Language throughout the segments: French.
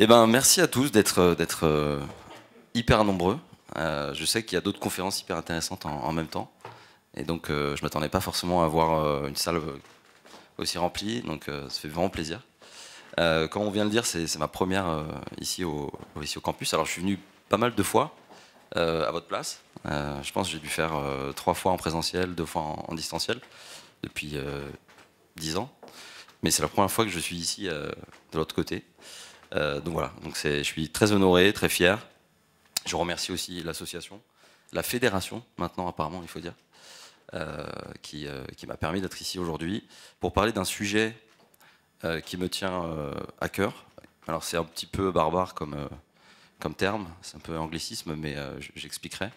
Eh ben, merci à tous d'être hyper nombreux. Je sais qu'il y a d'autres conférences hyper intéressantes en même temps. Et donc, je m'attendais pas forcément à avoir une salle aussi remplie. Donc, ça fait vraiment plaisir. Comme on vient de le dire, c'est ma première ici au campus. Alors, je suis venu pas mal de fois à votre place. Je pense que j'ai dû faire 3 fois en présentiel, 2 fois en distanciel depuis 10 ans. Mais c'est la première fois que je suis ici de l'autre côté. Donc voilà, donc je suis très honoré, très fier. Je remercie aussi l'association, la fédération maintenant apparemment il faut dire, qui m'a permis d'être ici aujourd'hui pour parler d'un sujet qui me tient à cœur. Alors c'est un petit peu barbare comme terme, c'est un peu anglicisme, mais j'expliquerai.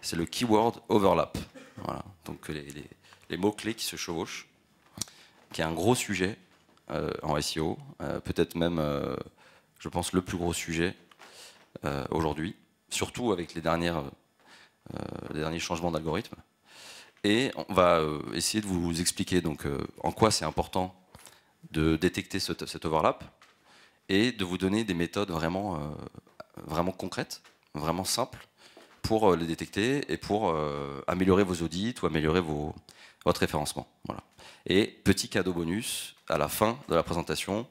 C'est le keyword overlap. Voilà, donc les mots-clés qui se chevauchent, qui est un gros sujet en SEO, peut-être même je pense le plus gros sujet aujourd'hui, surtout avec les derniers changements d'algorithme. Et on va essayer de vous expliquer donc, en quoi c'est important de détecter cet overlap et de vous donner des méthodes vraiment concrètes, vraiment simples pour les détecter et pour améliorer vos audits ou améliorer votre référencement. Voilà. Et petit cadeau bonus à la fin de la présentation,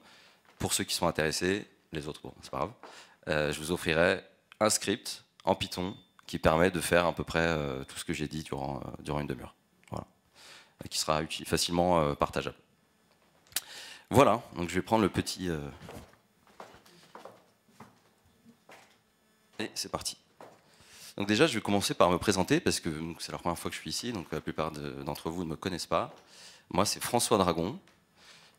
pour ceux qui sont intéressés, les autres, bon, c'est pas grave, je vous offrirai un script en Python qui permet de faire à peu près tout ce que j'ai dit durant une demi-heure. Voilà. Et qui sera facilement partageable. Voilà, donc je vais prendre le petit... Et c'est parti. Donc déjà, je vais commencer par me présenter, parce que c'est la première fois que je suis ici, donc la plupart d'entre vous ne me connaissent pas. Moi, c'est François Dragon.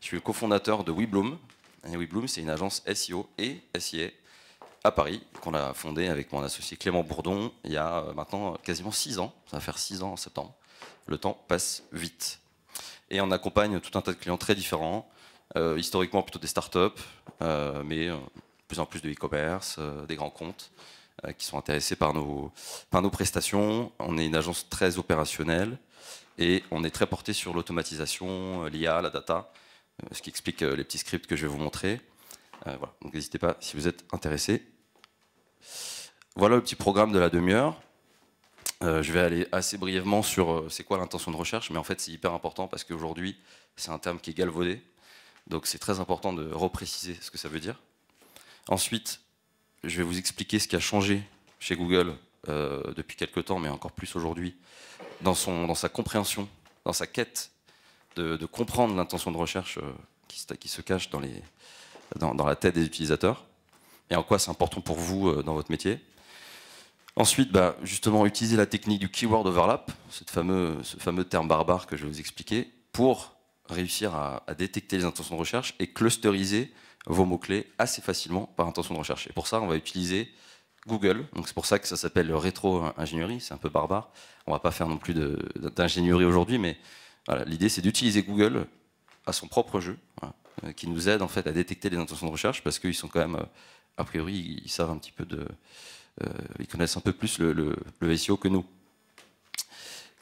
Je suis le cofondateur de WeBloom. Et WeBloom, c'est une agence SEO et SIA à Paris, qu'on a fondée avec mon associé Clément Bourdon il y a maintenant quasiment 6 ans. Ça va faire 6 ans en septembre. Le temps passe vite. Et on accompagne tout un tas de clients très différents, historiquement plutôt des startups, mais de plus en plus de e-commerce, des grands comptes qui sont intéressés par nos prestations. On est une agence très opérationnelle et on est très porté sur l'automatisation, l'IA, la data, ce qui explique les petits scripts que je vais vous montrer. Voilà. Donc n'hésitez pas si vous êtes intéressé. Voilà le petit programme de la demi-heure. Je vais aller assez brièvement sur c'est quoi l'intention de recherche, mais en fait c'est hyper important parce qu'aujourd'hui c'est un terme qui est galvaudé, donc c'est très important de repréciser ce que ça veut dire. Ensuite, je vais vous expliquer ce qui a changé chez Google depuis quelques temps, mais encore plus aujourd'hui, dans sa compréhension, dans sa quête de comprendre l'intention de recherche qui se cache dans la tête des utilisateurs, et en quoi c'est important pour vous dans votre métier. Ensuite, justement, utiliser la technique du keyword overlap, ce fameux terme barbare que je vais vous expliquer, pour réussir à détecter les intentions de recherche et clusteriser vos mots-clés assez facilement par intention de recherche. Et pour ça, on va utiliser Google. Donc c'est pour ça que ça s'appelle rétro-ingénierie, c'est un peu barbare. On ne va pas faire non plus d'ingénierie aujourd'hui, mais voilà, l'idée c'est d'utiliser Google à son propre jeu, voilà, qui nous aide en fait à détecter les intentions de recherche, parce qu'ils sont quand même, a priori, ils savent un petit peu ils connaissent un peu plus le SEO que nous.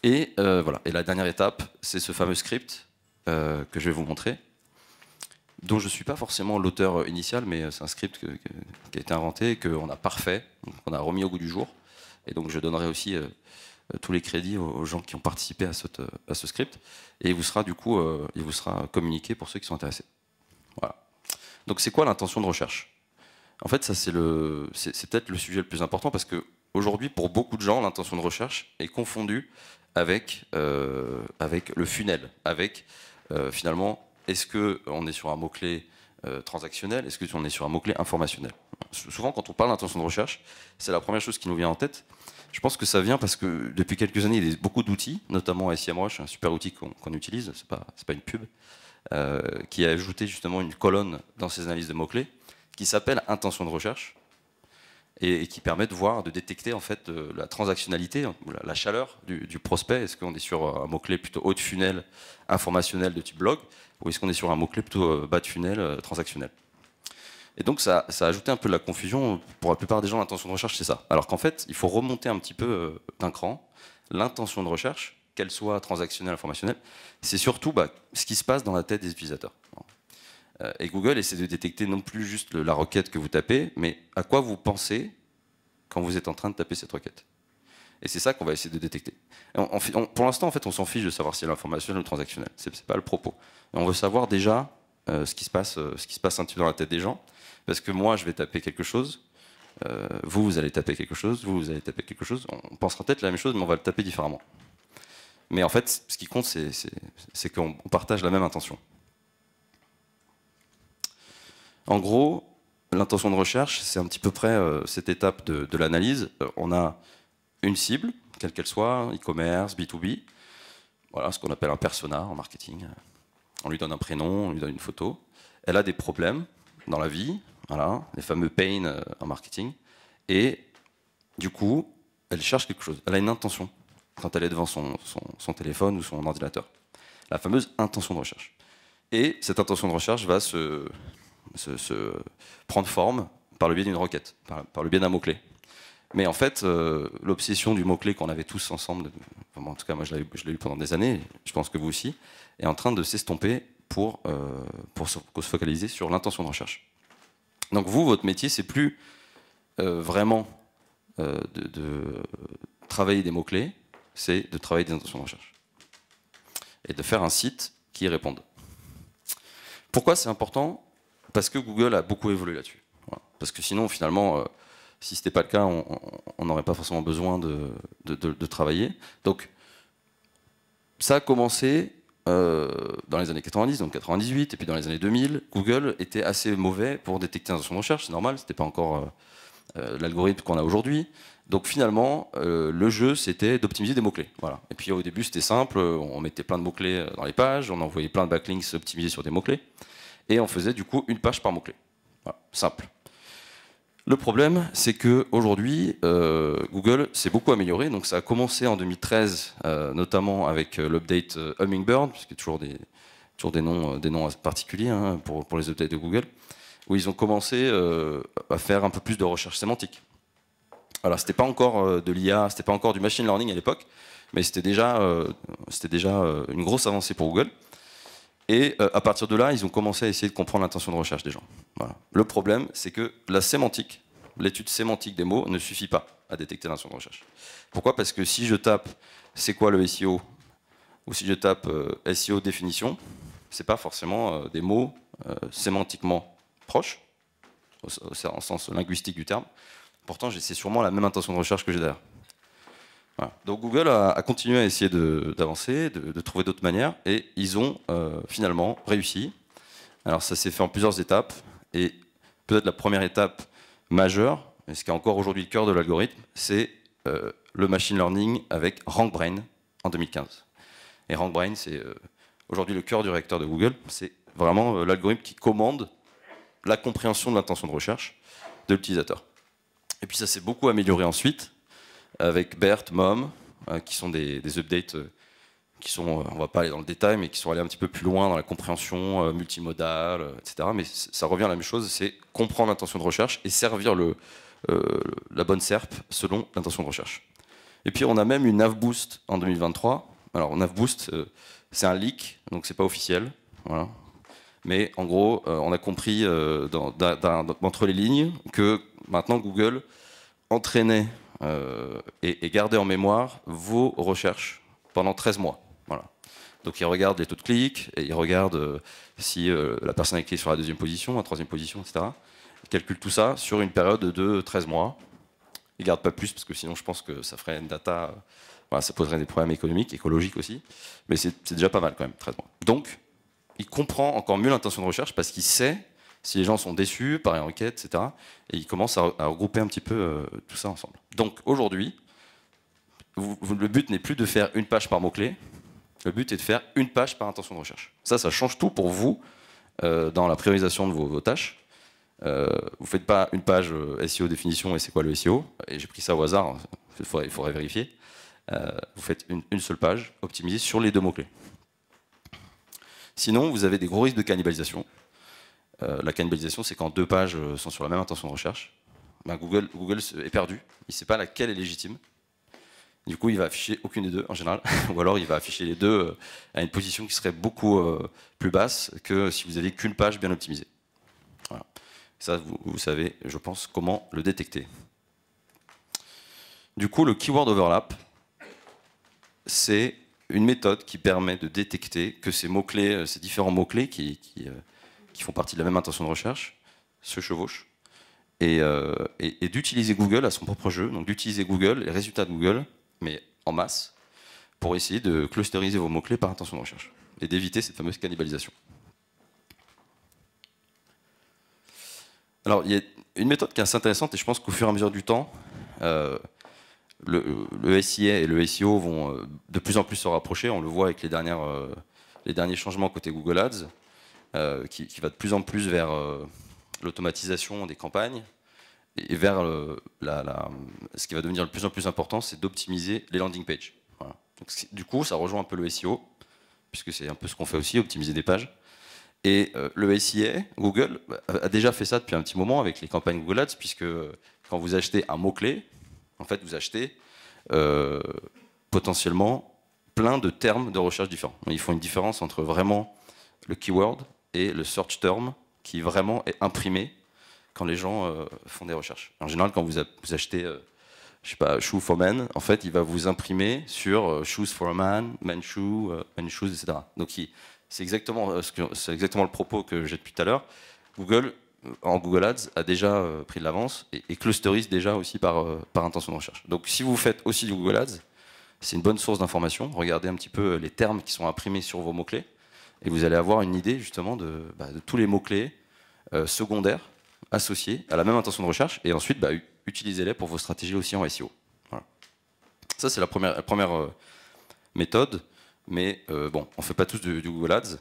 Et voilà. Et la dernière étape, c'est ce fameux script que je vais vous montrer, dont je ne suis pas forcément l'auteur initial, mais c'est un script qui a été inventé et qu'on a parfait, qu'on a remis au goût du jour. Et donc je donnerai aussi tous les crédits aux gens qui ont participé à ce script. Et il vous sera du coup il vous sera communiqué pour ceux qui sont intéressés. Voilà. Donc c'est quoi l'intention de recherche ? En fait, ça c'est peut-être le sujet le plus important, parce qu'aujourd'hui, pour beaucoup de gens, l'intention de recherche est confondue avec le funnel, avec finalement, est-ce qu'on est sur un mot-clé transactionnel, est-ce qu'on est sur un mot-clé informationnel. Souvent, quand on parle d'intention de recherche, c'est la première chose qui nous vient en tête. Je pense que ça vient parce que depuis quelques années, il y a beaucoup d'outils, notamment SEMrush, un super outil qu'on utilise, c'est pas une pub, qui a ajouté justement une colonne dans ses analyses de mots-clés, qui s'appelle intention de recherche et qui permet de voir, de détecter en fait la transactionnalité, la chaleur du prospect. Est-ce qu'on est sur un mot-clé plutôt haut de funnel informationnel de type blog, ou est-ce qu'on est sur un mot-clé plutôt bas de funnel transactionnel. Et donc ça a ajouté un peu de la confusion. Pour la plupart des gens, l'intention de recherche c'est ça. Alors qu'en fait, il faut remonter un petit peu d'un cran. L'intention de recherche, qu'elle soit transactionnelle, informationnelle, c'est surtout ce qui se passe dans la tête des utilisateurs. Et Google essaie de détecter non plus juste la requête que vous tapez, mais à quoi vous pensez quand vous êtes en train de taper cette requête. Et c'est ça qu'on va essayer de détecter. Pour l'instant, en fait, on s'en fiche de savoir si elle est informationnelle ou transactionnelle. C'est pas le propos. Et on veut savoir déjà ce qui se passe un petit peu dans la tête des gens. Parce que moi, je vais taper quelque chose. Vous allez taper quelque chose. Vous allez taper quelque chose. On pensera peut-être la même chose, mais on va le taper différemment. Mais en fait, ce qui compte, c'est qu'on partage la même intention. En gros, l'intention de recherche, c'est un petit peu près cette étape de l'analyse. On a une cible, quelle qu'elle soit, e-commerce, B2B. Voilà ce qu'on appelle un persona en marketing. On lui donne un prénom, on lui donne une photo. Elle a des problèmes dans la vie, voilà, les fameux pain en marketing. Et du coup, elle cherche quelque chose. Elle a une intention quand elle est devant son téléphone ou son ordinateur. La fameuse intention de recherche. Et cette intention de recherche va se prendre forme par le biais d'une requête, par le biais d'un mot-clé. Mais en fait, l'obsession du mot-clé qu'on avait tous ensemble, en tout cas moi je l'ai eu pendant des années, je pense que vous aussi, est en train de s'estomper pour se focaliser sur l'intention de recherche. Donc vous, votre métier, c'est plus vraiment de travailler des mots-clés, c'est de travailler des intentions de recherche. Et de faire un site qui y réponde. Pourquoi c'est important? Parce que Google a beaucoup évolué là-dessus. Voilà. Parce que sinon, finalement, si ce n'était pas le cas, on n'aurait pas forcément besoin de travailler. Donc, ça a commencé dans les années 90, donc 98, et puis dans les années 2000, Google était assez mauvais pour détecter l'intention de recherche, c'est normal, c'était pas encore l'algorithme qu'on a aujourd'hui. Donc finalement, le jeu, c'était d'optimiser des mots-clés. Voilà. Et puis au début, c'était simple, on mettait plein de mots-clés dans les pages, on envoyait plein de backlinks optimisés sur des mots-clés, et on faisait du coup une page par mot-clé. Voilà, simple. Le problème, c'est qu'aujourd'hui, Google s'est beaucoup amélioré. Donc ça a commencé en 2013, notamment avec l'update Hummingbird, puisqu'il y a toujours des noms particuliers hein, pour les updates de Google, où ils ont commencé à faire un peu plus de recherche sémantique. Alors c'était pas encore de l'IA, c'était pas encore du machine learning à l'époque, mais c'était déjà une grosse avancée pour Google. Et à partir de là, ils ont commencé à essayer de comprendre l'intention de recherche des gens. Voilà. Le problème, c'est que la sémantique, l'étude sémantique des mots, ne suffit pas à détecter l'intention de recherche. Pourquoi? Parce que si je tape « c'est quoi le SEO » ou si je tape SEO définition, c'est pas forcément des mots sémantiquement proches, en sens linguistique du terme. Pourtant, c'est sûrement la même intention de recherche que j'ai derrière. Voilà. Donc Google a continué à essayer d'avancer, de trouver d'autres manières, et ils ont finalement réussi. Alors ça s'est fait en plusieurs étapes, et peut-être la première étape majeure, et ce qui est encore aujourd'hui le cœur de l'algorithme, c'est le machine learning avec RankBrain en 2015. Et RankBrain, c'est aujourd'hui le cœur du réacteur de Google, c'est vraiment l'algorithme qui commande la compréhension de l'intention de recherche de l'utilisateur. Et puis ça s'est beaucoup amélioré ensuite, avec BERT, MOM, qui sont des updates qui sont, on ne va pas aller dans le détail, mais qui sont allés un petit peu plus loin dans la compréhension multimodale, etc. Mais ça revient à la même chose, c'est comprendre l'intention de recherche et servir la bonne SERP selon l'intention de recherche. Et puis on a même une NavBoost en 2023. Alors NavBoost, c'est un leak, donc c'est pas officiel. Voilà. Mais en gros, on a compris entre les lignes que maintenant Google entraînait et gardait en mémoire vos recherches pendant 13 mois. Voilà. Donc il regarde les taux de clics, et il regarde si la personne est cliquée sur la deuxième position, la troisième position, etc. Il calcule tout ça sur une période de 13 mois. Il ne garde pas plus, parce que sinon je pense que ça ferait une data, voilà, ça poserait des problèmes économiques, écologiques aussi. Mais c'est déjà pas mal quand même, 13 mois. Donc, il comprend encore mieux l'intention de recherche, parce qu'il sait si les gens sont déçus par une requête, etc. Et il commence à regrouper un petit peu tout ça ensemble. Donc aujourd'hui, le but n'est plus de faire une page par mot-clé, le but est de faire une page par intention de recherche. Ça change tout pour vous dans la priorisation de vos tâches. Vous ne faites pas une page SEO définition et c'est quoi le SEO, et j'ai pris ça au hasard, il faudrait vérifier. Vous faites une seule page optimisée sur les deux mots-clés. Sinon, vous avez des gros risques de cannibalisation. La cannibalisation, c'est quand deux pages sont sur la même intention de recherche. Ben Google est perdu, il ne sait pas laquelle est légitime. Du coup, il va afficher aucune des deux en général, ou alors il va afficher les deux à une position qui serait beaucoup plus basse que si vous aviez qu'une page bien optimisée. Voilà. Ça, vous savez, je pense, comment le détecter. Du coup, le keyword overlap, c'est une méthode qui permet de détecter que ces mots-clés, ces différents mots-clés qui font partie de la même intention de recherche, se chevauchent, et d'utiliser Google à son propre jeu, donc d'utiliser Google, les résultats de Google, mais en masse, pour essayer de clusteriser vos mots-clés par intention de recherche, et d'éviter cette fameuse cannibalisation. Alors, il y a une méthode qui est assez intéressante, et je pense qu'au fur et à mesure du temps, le SIA et le SEO vont de plus en plus se rapprocher. On le voit avec les derniers changements côté Google Ads, qui va de plus en plus vers l'automatisation des campagnes, et vers ce qui va devenir de plus en plus important, c'est d'optimiser les landing pages. Voilà. Donc, du coup, ça rejoint un peu le SEO, puisque c'est un peu ce qu'on fait aussi, optimiser des pages. Et le SIA, Google, a déjà fait ça depuis un petit moment avec les campagnes Google Ads, puisque quand vous achetez un mot-clé, en fait, vous achetez potentiellement plein de termes de recherche différents. Ils font une différence entre vraiment le keyword et le search term, qui vraiment est imprimé quand les gens font des recherches. En général, quand vous achetez, je sais pas, shoe for men, en fait, il va vous imprimer sur shoes for a man, man shoe, men shoes, etc. Donc, c'est exactement le propos que j'ai depuis tout à l'heure. Google, en Google Ads, a déjà pris de l'avance et clusterise déjà aussi par intention de recherche. Donc, si vous faites aussi du Google Ads, c'est une bonne source d'information. Regardez un petit peu les termes qui sont imprimés sur vos mots-clés et vous allez avoir une idée justement de tous les mots-clés secondaires associés à la même intention de recherche, et ensuite utilisez-les pour vos stratégies aussi en SEO. Voilà. Ça, c'est la première méthode, mais bon, on ne fait pas tous du Google Ads.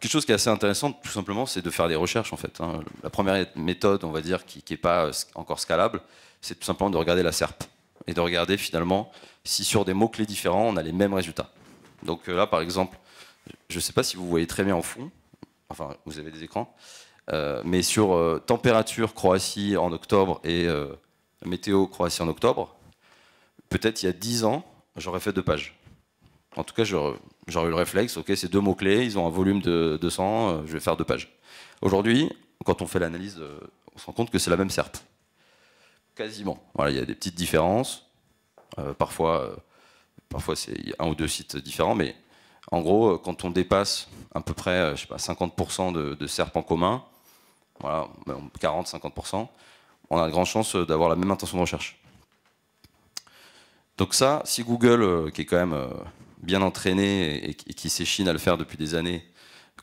Quelque chose qui est assez intéressant, tout simplement, c'est de faire des recherches, en fait. Hein. La première méthode, on va dire, qui n'est pas encore scalable, c'est tout simplement de regarder la SERP et de regarder finalement si sur des mots-clés différents, on a les mêmes résultats. Donc là, par exemple, je ne sais pas si vous voyez très bien en fond, enfin, vous avez des écrans, mais sur température Croatie en octobre et météo Croatie en octobre, peut-être il y a 10 ans, j'aurais fait 2 pages. En tout cas, j'aurais eu le réflexe, ok, c'est 2 mots-clés, ils ont un volume de 200, je vais faire 2 pages. Aujourd'hui, quand on fait l'analyse, on se rend compte que c'est la même SERP. Quasiment. Voilà, il y a des petites différences. Parfois c'est un ou deux sites différents, mais en gros, quand on dépasse à peu près, je sais pas, 50% de SERP en commun, voilà, 40-50%, on a de grandes chances d'avoir la même intention de recherche. Donc ça, si Google, qui est quand même bien entraîné et qui s'échine à le faire depuis des années,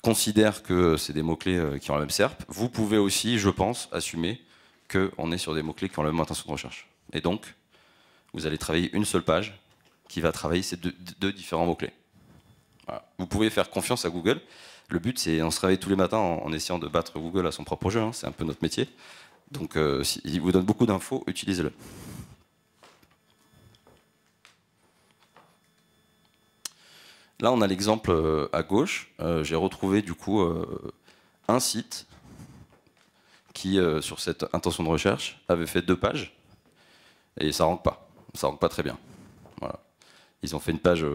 considère que c'est des mots-clés qui ont la même SERP, vous pouvez aussi, je pense, assumer qu'on est sur des mots-clés qui ont la même intention de recherche. Et donc, vous allez travailler une seule page qui va travailler ces deux différents mots-clés. Voilà. Vous pouvez faire confiance à Google. Le but, c'est on se réveille tous les matins en essayant de battre Google à son propre jeu. Hein. C'est un peu notre métier. Donc, s'il vous donne beaucoup d'infos, utilisez-le. Là, on a l'exemple à gauche. J'ai retrouvé du coup un site qui, sur cette intention de recherche, avait fait 2 pages et ça rank pas. Ça rank pas très bien. Voilà. Ils ont fait une page.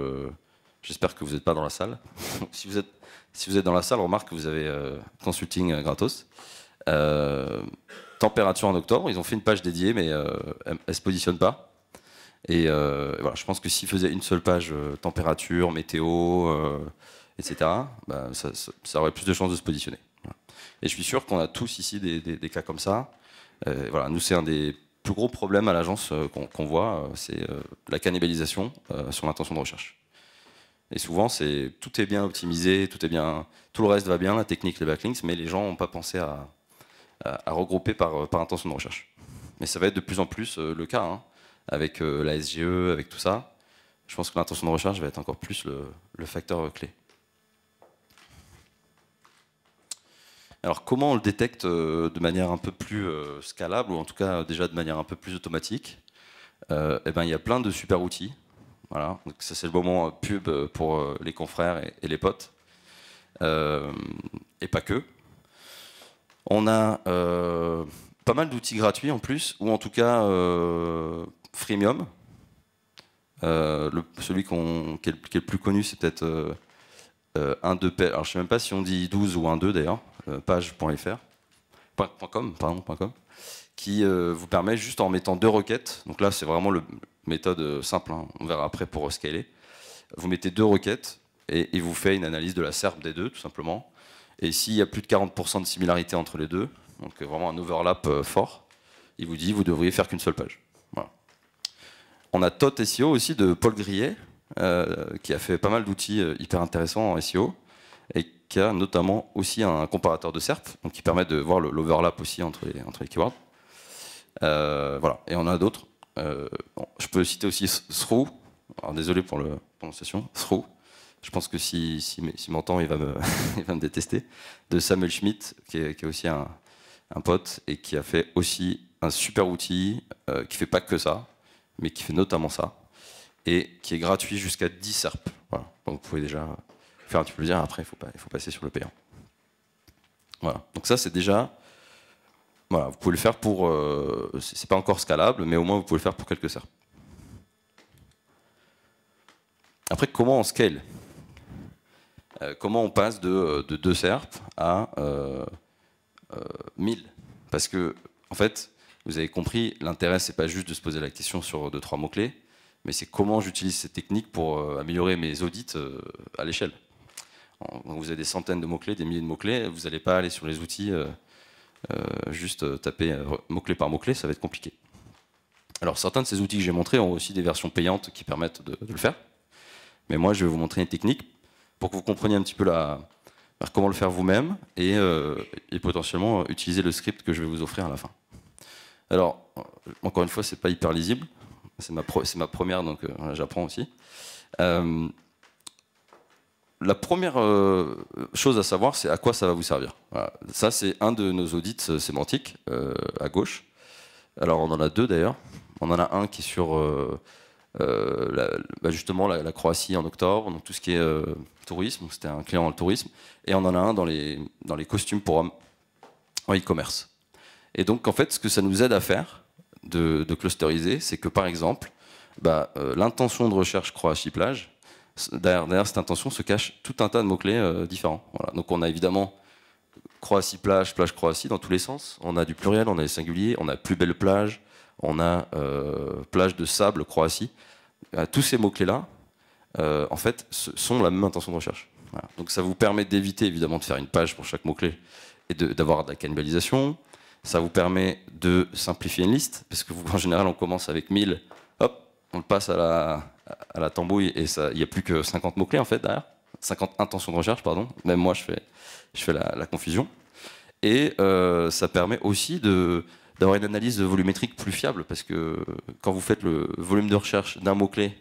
J'espère que vous n'êtes pas dans la salle. si vous êtes dans la salle, remarque que vous avez consulting gratos. Température en octobre. Ils ont fait une page dédiée, mais elle se positionne pas. Et voilà, je pense que s'ils faisaient une seule page température, météo, etc., ça aurait plus de chances de se positionner. Voilà. Et je suis sûr qu'on a tous ici des cas comme ça. Voilà, nous, c'est un des plus gros problèmes à l'agence qu'on voit, c'est la cannibalisation sur l'intention de recherche. Et souvent, tout est bien optimisé, tout le reste va bien, la technique, les backlinks, mais les gens n'ont pas pensé à regrouper par intention de recherche. Mais ça va être de plus en plus le cas, hein, avec la SGE, avec tout ça. Je pense que l'intention de recherche va être encore plus le facteur clé. Alors comment on le détecte de manière un peu plus scalable, ou en tout cas déjà de manière un peu plus automatique? Eh ben, il y a plein de super outils. Voilà. Donc ça, c'est le moment pub pour les confrères et les potes. Et pas que. On a pas mal d'outils gratuits en plus, ou en tout cas freemium. Celui qui est le plus connu, c'est peut-être 1.2. Alors je sais même pas si on dit 12 ou 1.2 d'ailleurs, page.fr, .com, pardon, .com, qui vous permet juste en mettant 2 requêtes. Donc là, c'est vraiment la méthode simple, hein, on verra après pour scaler. Vous mettez 2 requêtes et il vous fait une analyse de la SERP des deux, tout simplement. Et s'il y a plus de 40% de similarité entre les deux, donc vraiment un overlap fort, il vous dit vous devriez faire qu'une seule page. Voilà. On a Tot SEO aussi de Paul Grillet, qui a fait pas mal d'outils hyper intéressants en SEO et qui a notamment aussi un comparateur de SERP, donc qui permet de voir l'overlap aussi entre les keywords. Voilà. Et on a d'autres. Je peux citer aussi Through. Alors désolé pour la prononciation. Through. Je pense que s'il m'entend, il va me détester. De Samuel Schmidt, qui est aussi un pote et qui a fait aussi un super outil qui fait pas que ça, mais qui fait notamment ça, et qui est gratuit jusqu'à 10 SERP. Voilà. Donc vous pouvez déjà faire un petit plaisir. Après, il faut passer sur le payant. Voilà. Donc ça, c'est déjà... Voilà, vous pouvez le faire pour... c'est pas encore scalable, mais au moins vous pouvez le faire pour quelques SERP. Après, comment on scale? Comment on passe de 2 SERP à 1000? Parce que, en fait, vous avez compris, l'intérêt, c'est pas juste de se poser la question sur 2-3 mots-clés, mais c'est comment j'utilise ces techniques pour améliorer mes audits à l'échelle. Vous avez des centaines de mots-clés, des milliers de mots-clés, vous n'allez pas aller sur les outils juste taper mot-clé par mot-clé, ça va être compliqué. Alors certains de ces outils que j'ai montrés ont aussi des versions payantes qui permettent de le faire, mais moi je vais vous montrer une technique pour que vous compreniez un petit peu comment le faire vous-même et potentiellement utiliser le script que je vais vous offrir à la fin. Alors, encore une fois, c'est pas hyper lisible, c'est ma première, donc j'apprends aussi. La première chose à savoir, c'est à quoi ça va vous servir. Voilà. Ça, c'est un de nos audits sémantiques, à gauche. Alors, on en a 2 d'ailleurs. On en a un qui est sur justement la Croatie en octobre, donc tout ce qui est tourisme, c'était un client dans le tourisme. Et on en a un dans les costumes pour hommes en e-commerce. Et donc, en fait, ce que ça nous aide à faire, de clusteriser, c'est que, par exemple, l'intention de recherche Croatie-plage, derrière cette intention se cache tout un tas de mots-clés différents. Voilà. Donc, on a évidemment Croatie-plage, plage-Croatie dans tous les sens. On a du pluriel, on a des singuliers, on a plus belle plage, on a plage de sable, Croatie. Tous ces mots-clés-là, en fait, sont la même intention de recherche. Voilà. Donc, ça vous permet d'éviter, évidemment, de faire une page pour chaque mot-clé et d'avoir de la cannibalisation. Ça vous permet de simplifier une liste, parce que en général, on commence avec 1000, hop, on le passe à la tambouille, et il n'y a plus que 50 mots-clés, en fait, derrière. 50 intentions de recherche, pardon. Même moi, je fais la confusion. Et ça permet aussi d'avoir une analyse volumétrique plus fiable, parce que quand vous faites le volume de recherche d'un mot-clé,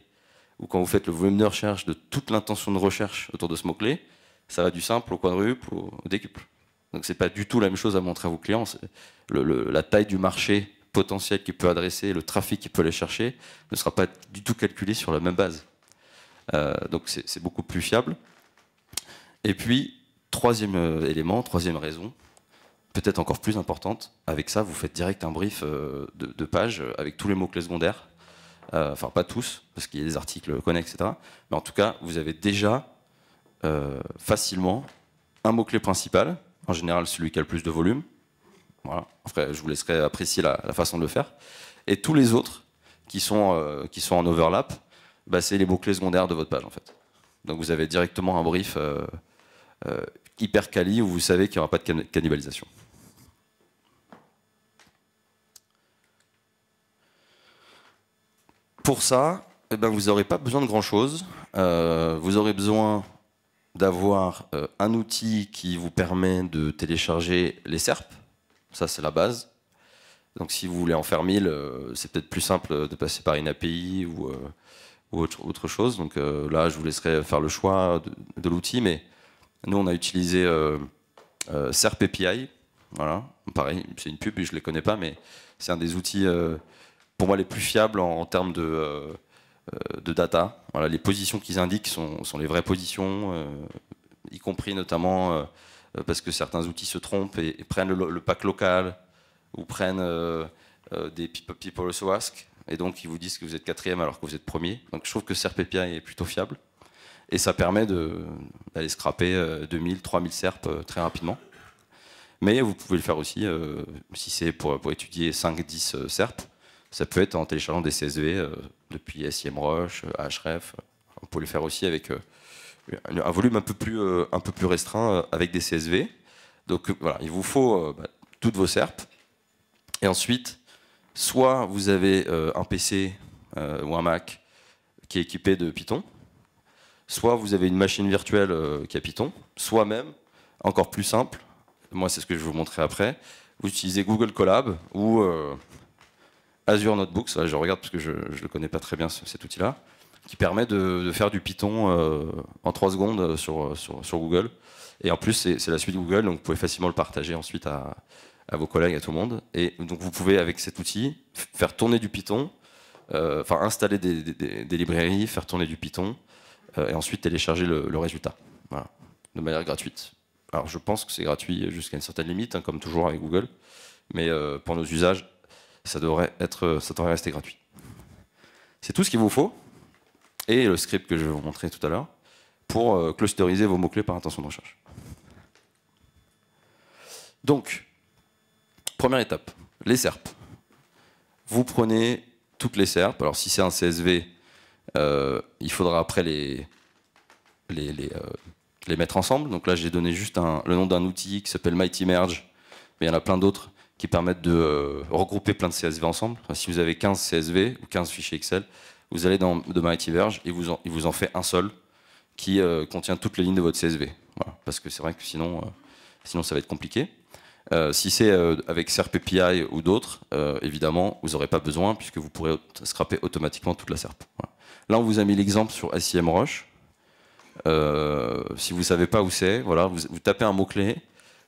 ou quand vous faites le volume de recherche de toute l'intention de recherche autour de ce mot-clé, ça va du simple au quadruple au décuple. Donc c'est pas du tout la même chose à montrer à vos clients. La taille du marché potentiel qu'il peut adresser, le trafic qu'il peut aller chercher, ne sera pas du tout calculé sur la même base. Donc c'est beaucoup plus fiable. Et puis, troisième élément, troisième raison, peut-être encore plus importante, avec ça, vous faites direct un brief de page avec tous les mots-clés secondaires. Enfin, pas tous, parce qu'il y a des articles connexes, etc. Mais en tout cas, vous avez déjà facilement un mot-clé principal, en général celui qui a le plus de volume. Voilà. Après, je vous laisserai apprécier la façon de le faire. Et tous les autres qui sont en overlap, c'est les mots-clés secondaires de votre page, en fait. Donc vous avez directement un brief hyper quali où vous savez qu'il n'y aura pas de cannibalisation. Pour ça, vous n'aurez pas besoin de grand-chose. Vous aurez besoin d'avoir un outil qui vous permet de télécharger les SERP. Ça, c'est la base. Donc si vous voulez en faire 1000, c'est peut-être plus simple de passer par une API ou autre chose. Donc là, je vous laisserai faire le choix de l'outil. Mais nous, on a utilisé SERP API. Voilà. Pareil, c'est une pub, je ne les connais pas, mais c'est un des outils, pour moi, les plus fiables en termes de data. Voilà, les positions qu'ils indiquent sont les vraies positions, y compris notamment parce que certains outils se trompent et prennent le pack local ou prennent des people also ask, et donc ils vous disent que vous êtes quatrième alors que vous êtes premier. Donc je trouve que SERP API est plutôt fiable, et ça permet d'aller scraper 2000, 3000 SERP très rapidement. Mais vous pouvez le faire aussi, si c'est pour étudier 5-10 SERP, ça peut être en téléchargeant des CSV depuis SEMrush, Href. On peut le faire aussi avec un volume un peu plus restreint avec des CSV. Donc voilà, il vous faut toutes vos SERP. Et ensuite, soit vous avez un PC ou un Mac qui est équipé de Python, soit vous avez une machine virtuelle qui a Python, soit même, encore plus simple, moi c'est ce que je vais vous montrer après, vous utilisez Google Colab ou Azure Notebooks, là, je regarde parce que je ne le connais pas très bien cet outil-là, qui permet de faire du Python en 3 secondes sur Google. Et en plus, c'est la suite Google, donc vous pouvez facilement le partager ensuite à vos collègues, à tout le monde. Et donc vous pouvez, avec cet outil, faire tourner du Python, enfin installer des librairies, faire tourner du Python, et ensuite télécharger le résultat, voilà, de manière gratuite. Alors je pense que c'est gratuit jusqu'à une certaine limite, hein, comme toujours avec Google, mais pour nos usages, ça devrait rester gratuit. C'est tout ce qu'il vous faut, et le script que je vais vous montrer tout à l'heure, pour clusteriser vos mots-clés par intention de recherche. Donc, première étape, les SERP. Vous prenez toutes les SERP. Alors si c'est un CSV, il faudra après les mettre ensemble. Donc là, j'ai donné juste le nom d'un outil qui s'appelle MightyMerge, mais il y en a plein d'autres qui permettent de regrouper plein de CSV ensemble. Enfin, si vous avez 15 CSV ou 15 fichiers Excel, vous allez dans MightyMerge et il vous en fait un seul qui contient toutes les lignes de votre CSV. Voilà. Parce que c'est vrai que sinon ça va être compliqué. Si c'est avec SERP API ou d'autres, évidemment, vous n'aurez pas besoin puisque vous pourrez scraper automatiquement toute la SERP. Voilà. Là, on vous a mis l'exemple sur SEMrush. Si vous ne savez pas où c'est, voilà, vous tapez un mot-clé.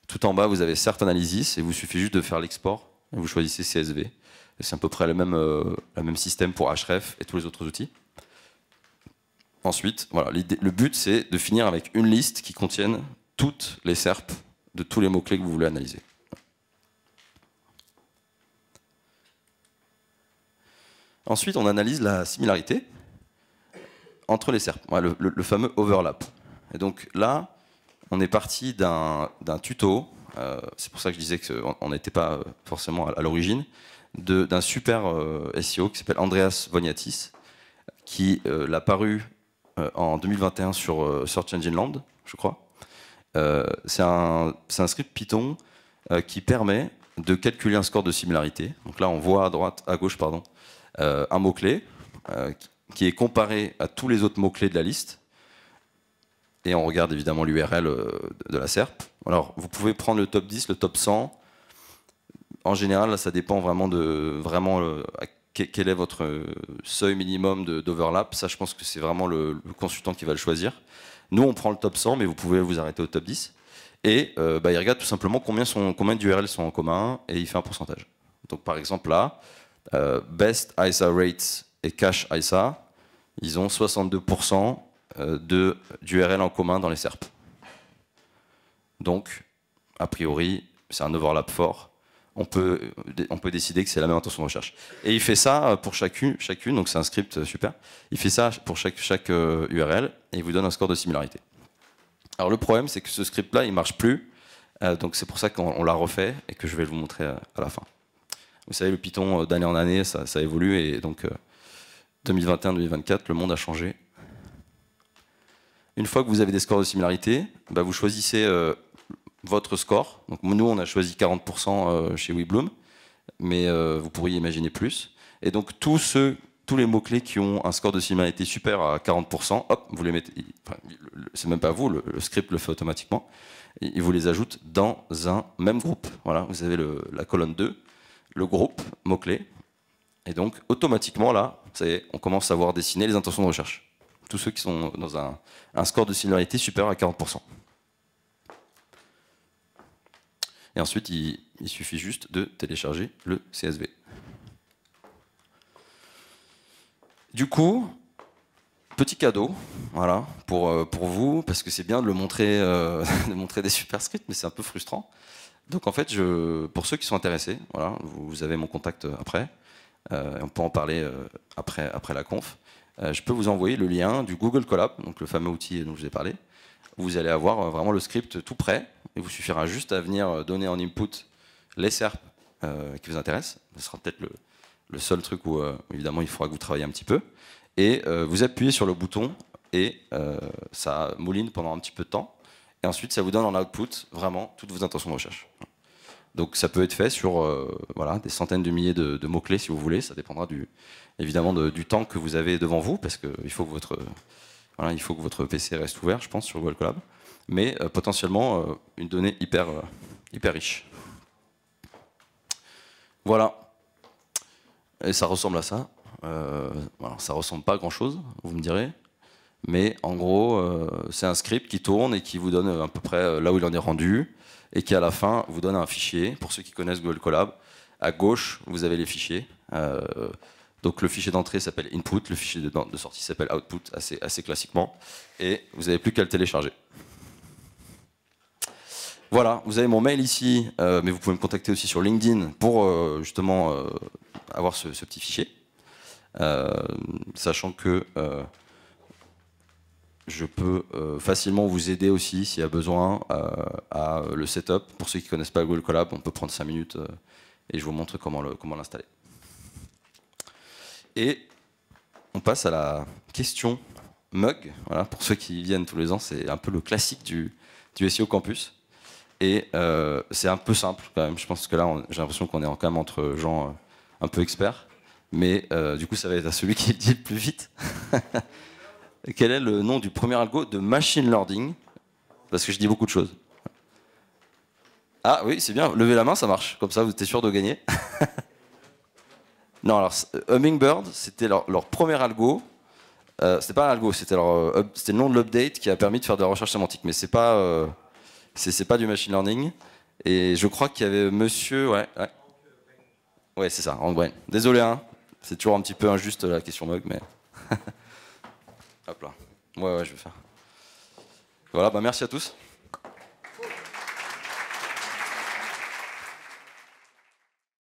Tout en bas, vous avez SERP Analysis et vous suffit juste de faire l'export. Et vous choisissez CSV. C'est à peu près le même système pour Href et tous les autres outils. Ensuite, voilà, le but, c'est de finir avec une liste qui contienne toutes les SERP de tous les mots-clés que vous voulez analyser. Ensuite, on analyse la similarité entre les SERP, voilà, le fameux overlap. Et donc là, on est parti d'un tuto, c'est pour ça que je disais qu'on n'était pas forcément à l'origine, d'un super SEO qui s'appelle Andreas Voniatis, qui l'a paru en 2021 sur Search Engine Land, je crois. C'est un script Python qui permet de calculer un score de similarité. Donc là, on voit à gauche, un mot-clé qui est comparé à tous les autres mots-clés de la liste. Et on regarde évidemment l'URL de la SERP. Alors, vous pouvez prendre le top 10, le top 100. En général, là, ça dépend vraiment de quel est votre seuil minimum d'overlap. Ça, je pense que c'est vraiment le consultant qui va le choisir. Nous, on prend le top 100, mais vous pouvez vous arrêter au top 10. Et il regarde tout simplement combien d'URL sont en commun, et il fait un pourcentage. Donc par exemple là, Best ISA Rates et Cache ISA, ils ont 62% d'URL en commun dans les SERP. Donc, a priori, c'est un overlap fort. On peut décider que c'est la même intention de recherche. Et il fait ça pour chacune, donc c'est un script super. Il fait ça pour chaque URL et il vous donne un score de similarité. Alors le problème, c'est que ce script-là, il ne marche plus. Donc c'est pour ça qu'on l'a refait et que je vais vous montrer à la fin. Vous savez, le Python, d'année en année, ça évolue. Et donc 2021-2024, le monde a changé. Une fois que vous avez des scores de similarité, vous choisissez votre score. Donc nous, on a choisi 40% chez WeBloom, mais vous pourriez imaginer plus. Et donc tous les mots-clés qui ont un score de similarité supérieur à 40%, hop, vous les mettez. Enfin, c'est même pas vous, le script le fait automatiquement. Il vous les ajoute dans un même groupe. Voilà, vous avez la colonne 2, le groupe mots-clés. Et donc automatiquement là, ça y est, on commence à voir dessiner les intentions de recherche. Tous ceux qui sont dans un score de similarité supérieur à 40%. Et ensuite, il suffit juste de télécharger le CSV. Du coup, petit cadeau, voilà, pour vous, parce que c'est bien de le montrer, de montrer des superscripts, mais c'est un peu frustrant. Donc en fait, pour ceux qui sont intéressés, voilà, vous avez mon contact après. On peut en parler après la conf. Je peux vous envoyer le lien du Google Colab, donc le fameux outil dont je vous ai parlé. Vous allez avoir vraiment le script tout prêt. Il vous suffira juste à venir donner en input les SERP qui vous intéressent. Ce sera peut-être le seul truc où, évidemment, il faudra que vous travaillez un petit peu. Et vous appuyez sur le bouton et ça mouline pendant un petit peu de temps. Et ensuite, ça vous donne en output vraiment toutes vos intentions de recherche. Donc ça peut être fait sur voilà, des centaines de milliers de mots-clés si vous voulez. Ça dépendra évidemment du temps que vous avez devant vous, parce qu'il faut que votre PC reste ouvert, je pense, sur Google Colab. Mais potentiellement une donnée hyper riche. Voilà. Et ça ressemble à ça. Voilà, ça ressemble pas à grand-chose, vous me direz. Mais en gros, c'est un script qui tourne et qui vous donne à peu près là où il en est rendu, et qui à la fin vous donne un fichier. Pour ceux qui connaissent Google Colab, à gauche vous avez les fichiers. Donc le fichier d'entrée s'appelle input, le fichier de sortie s'appelle output, assez classiquement, et vous n'avez plus qu'à le télécharger. Voilà, vous avez mon mail ici, mais vous pouvez me contacter aussi sur LinkedIn pour justement avoir ce petit fichier, sachant que je peux facilement vous aider aussi s'il y a besoin à le setup. Pour ceux qui ne connaissent pas Google Colab, on peut prendre 5 minutes et je vous montre comment l'installer. Et on passe à la question mug. Voilà, pour ceux qui viennent tous les ans, c'est un peu le classique du SEO Campus. Et c'est un peu simple quand même. Je pense que là, j'ai l'impression qu'on est quand même entre gens un peu experts. Mais du coup, ça va être à celui qui le dit le plus vite. Quel est le nom du premier algo de machine learning? Parce que je dis beaucoup de choses. Ah oui, c'est bien. Levez la main, ça marche. Comme ça, vous êtes sûr de gagner. Non, alors Hummingbird, c'était leur premier algo. C'était pas un algo, c'était le nom de l'update qui a permis de faire de la recherche sémantique. Mais c'est pas du machine learning. Et je crois qu'il y avait monsieur... Ouais, c'est ça, Rankbrain. Désolé, hein. C'est toujours un petit peu injuste la question mug, mais... Hop là. Ouais, je vais faire. Voilà, bah merci à tous.